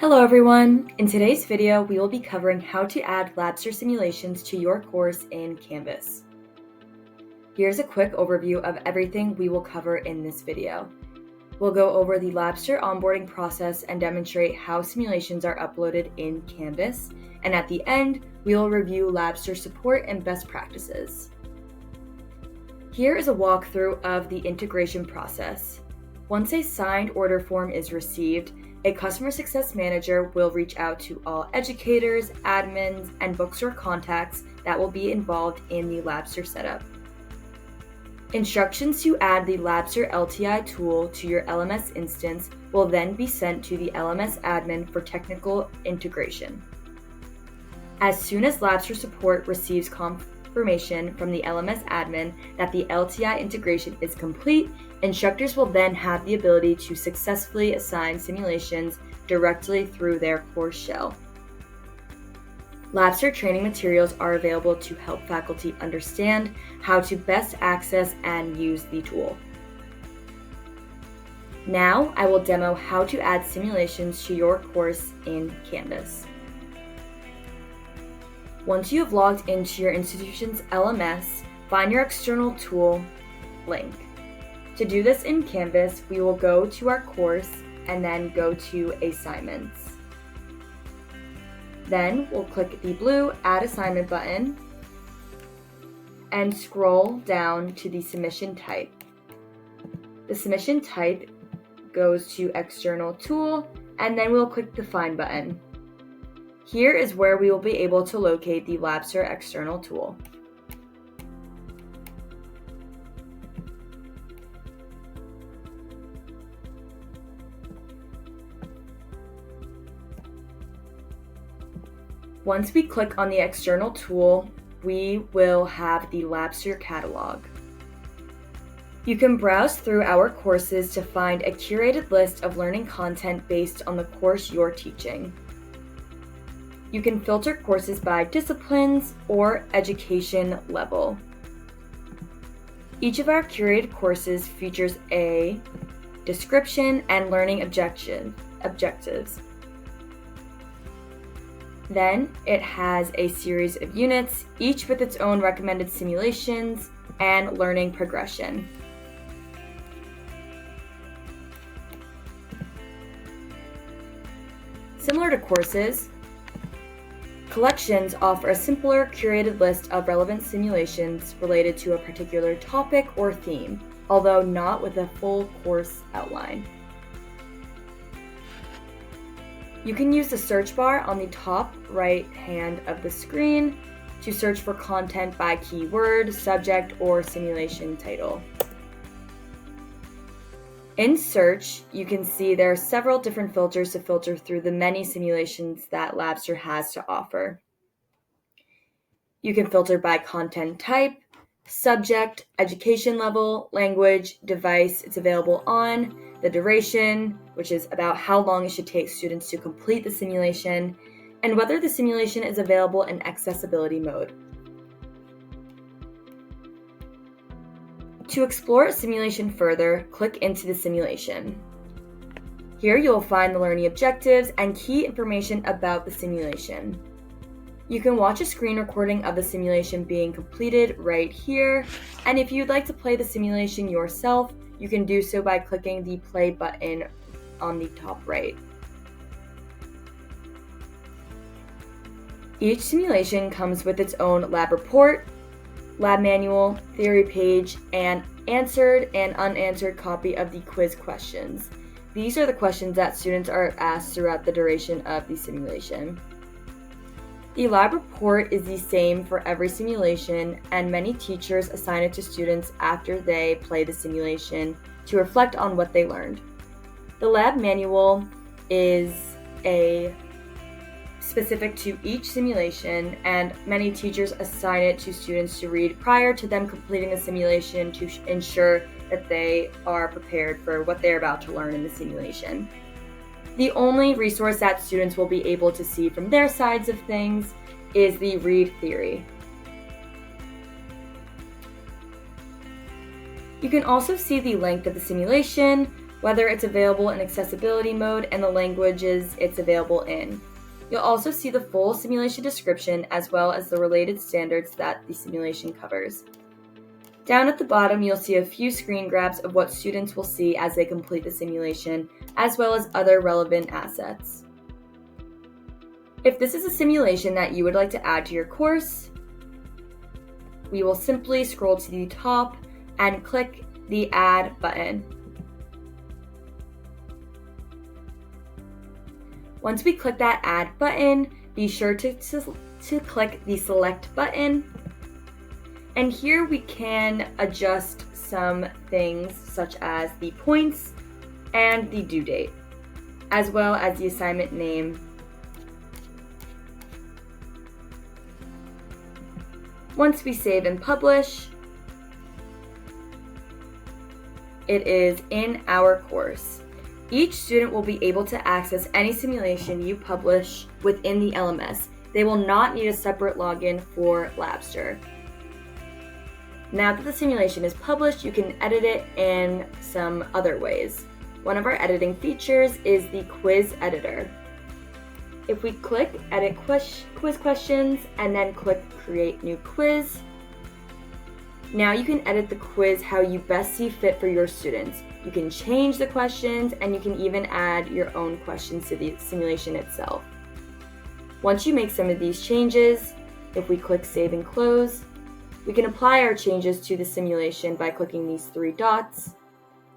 Hello everyone! In today's video, we will be covering how to add Labster simulations to your course in Canvas. Here's a quick overview of everything we will cover in this video. We'll go over the Labster onboarding process and demonstrate how simulations are uploaded in Canvas, and at the end, we will review Labster support and best practices. Here is a walkthrough of the integration process. Once a signed order form is received, a customer success manager will reach out to all educators, admins, and bookstore contacts that will be involved in the Labster setup. Instructions to add the Labster LTI tool to your LMS instance will then be sent to the LMS admin for technical integration. As soon as Labster support receives confirmation from the LMS admin that the LTI integration is complete, instructors will then have the ability to successfully assign simulations directly through their course shell. Labster training materials are available to help faculty understand how to best access and use the tool. Now, I will demo how to add simulations to your course in Canvas. Once you have logged into your institution's LMS, find your external tool link. To do this in Canvas, we will go to our course and then go to Assignments. Then we'll click the blue Add Assignment button and scroll down to the submission type. The submission type goes to External Tool, and then we'll click the Find button. Here is where we will be able to locate the Labster external tool. Once we click on the external tool, we will have the Labster catalog. You can browse through our courses to find a curated list of learning content based on the course you're teaching. You can filter courses by disciplines or education level. Each of our curated courses features a description and learning objectives. Then it has a series of units, each with its own recommended simulations and learning progression. Similar to courses, collections offer a simpler, curated list of relevant simulations related to a particular topic or theme, although not with a full course outline. You can use the search bar on the top right hand of the screen to search for content by keyword, subject, or simulation title. In search, you can see there are several different filters to filter through the many simulations that Labster has to offer. You can filter by content type, subject, education level, language, device it's available on, the duration, which is about how long it should take students to complete the simulation, and whether the simulation is available in accessibility mode. To explore a simulation further, click into the simulation. Here you will find the learning objectives and key information about the simulation. You can watch a screen recording of the simulation being completed right here, and if you'd like to play the simulation yourself, you can do so by clicking the play button on the top right. Each simulation comes with its own lab report, lab manual, theory page, and answered and unanswered copy of the quiz questions. These are the questions that students are asked throughout the duration of the simulation. The lab report is the same for every simulation, and many teachers assign it to students after they play the simulation to reflect on what they learned. The lab manual is specific to each simulation, and many teachers assign it to students to read prior to them completing the simulation to ensure that they are prepared for what they're about to learn in the simulation. The only resource that students will be able to see from their sides of things is the read theory. You can also see the length of the simulation, whether it's available in accessibility mode, and the languages it's available in. You'll also see the full simulation description as well as the related standards that the simulation covers. Down at the bottom, you'll see a few screen grabs of what students will see as they complete the simulation, as well as other relevant assets. If this is a simulation that you would like to add to your course, we will simply scroll to the top and click the Add button. Once we click that Add button, be sure to click the Select button. And here we can adjust some things such as the points and the due date, as well as the assignment name. Once we save and publish, it is in our course. Each student will be able to access any simulation you publish within the LMS. They will not need a separate login for Labster. Now that the simulation is published, you can edit it in some other ways. One of our editing features is the quiz editor. If we click Edit Quiz Questions and then click Create New Quiz, now you can edit the quiz how you best see fit for your students. You can change the questions and you can even add your own questions to the simulation itself. Once you make some of these changes, if we click Save and Close, we can apply our changes to the simulation by clicking these three dots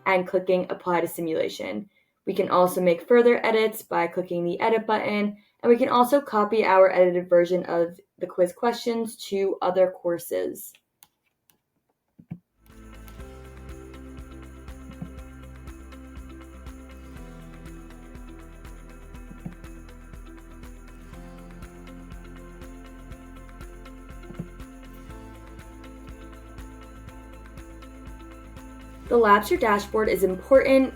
and clicking Apply to Simulation. We can also make further edits by clicking the Edit button, and we can also copy our edited version of the quiz questions to other courses. The Labster dashboard is important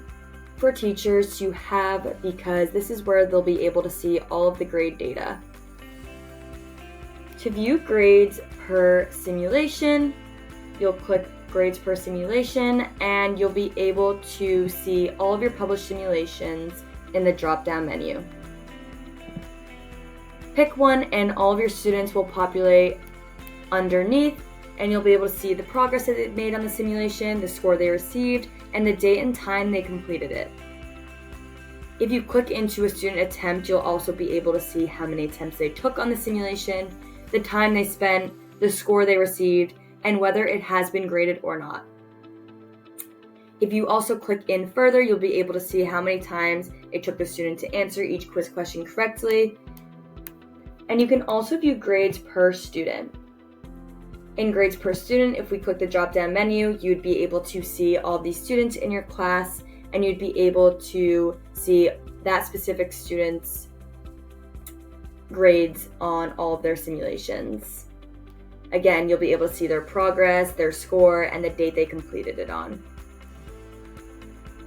for teachers to have because this is where they'll be able to see all of the grade data. To view grades per simulation, you'll click Grades per Simulation and you'll be able to see all of your published simulations in the drop-down menu. Pick one and all of your students will populate underneath, and you'll be able to see the progress that they've made on the simulation, the score they received, and the date and time they completed it. If you click into a student attempt, you'll also be able to see how many attempts they took on the simulation, the time they spent, the score they received, and whether it has been graded or not. If you also click in further, you'll be able to see how many times it took the student to answer each quiz question correctly. And you can also view grades per student. In Grades per Student, if we click the drop-down menu, you'd be able to see all the students in your class, and you'd be able to see that specific student's grades on all of their simulations. Again, you'll be able to see their progress, their score, and the date they completed it on.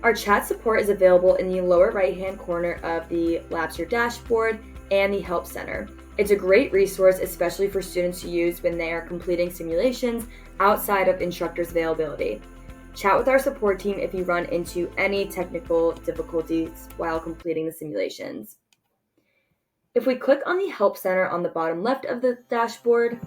Our chat support is available in the lower right-hand corner of the Labster dashboard and the Help Center. It's a great resource, especially for students to use when they are completing simulations outside of instructors' availability. Chat with our support team if you run into any technical difficulties while completing the simulations. If we click on the Help Center on the bottom left of the dashboard,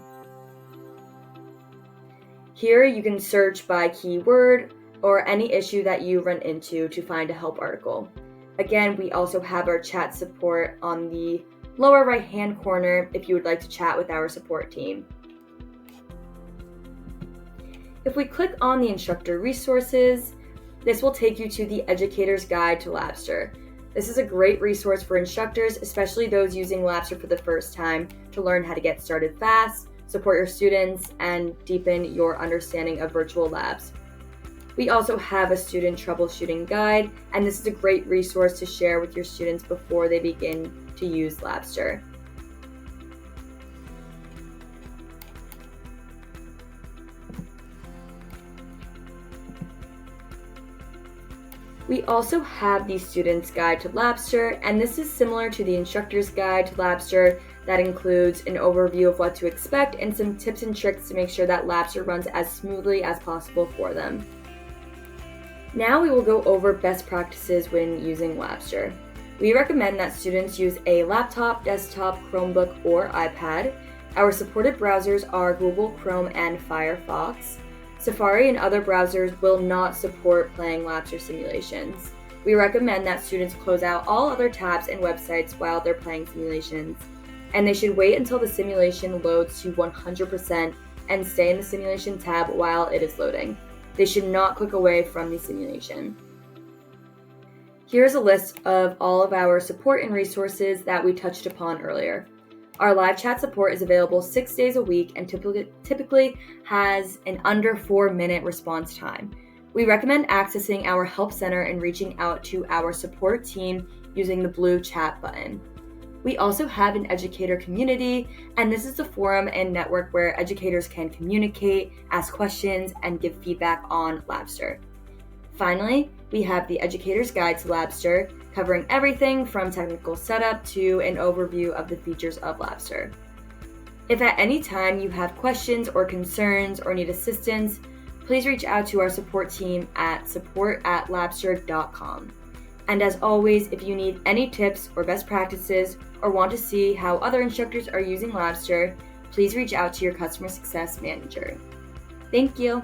here you can search by keyword or any issue that you run into to find a help article. Again, we also have our chat support on the lower right-hand corner if you would like to chat with our support team. If we click on the instructor resources, this will take you to the Educator's Guide to Labster. This is a great resource for instructors, especially those using Labster for the first time, to learn how to get started fast, support your students, and deepen your understanding of virtual labs. We also have a student troubleshooting guide, and this is a great resource to share with your students before they begin to use Labster. We also have the Student's Guide to Labster, and this is similar to the Instructor's Guide to Labster that includes an overview of what to expect and some tips and tricks to make sure that Labster runs as smoothly as possible for them. Now we will go over best practices when using Labster. We recommend that students use a laptop, desktop, Chromebook, or iPad. Our supported browsers are Google Chrome and Firefox. Safari and other browsers will not support playing Labster simulations. We recommend that students close out all other tabs and websites while they're playing simulations, and they should wait until the simulation loads to 100% and stay in the simulation tab while it is loading. They should not click away from the simulation. Here's a list of all of our support and resources that we touched upon earlier. Our live chat support is available 6 days a week and typically has an under 4-minute response time. We recommend accessing our help center and reaching out to our support team using the blue chat button. We also have an educator community, and this is a forum and network where educators can communicate, ask questions, and give feedback on Labster. Finally, we have the Educator's Guide to Labster, covering everything from technical setup to an overview of the features of Labster. If at any time you have questions or concerns or need assistance, please reach out to our support team at support@labster.com. And as always, if you need any tips or best practices or want to see how other instructors are using Labster, please reach out to your customer success manager. Thank you.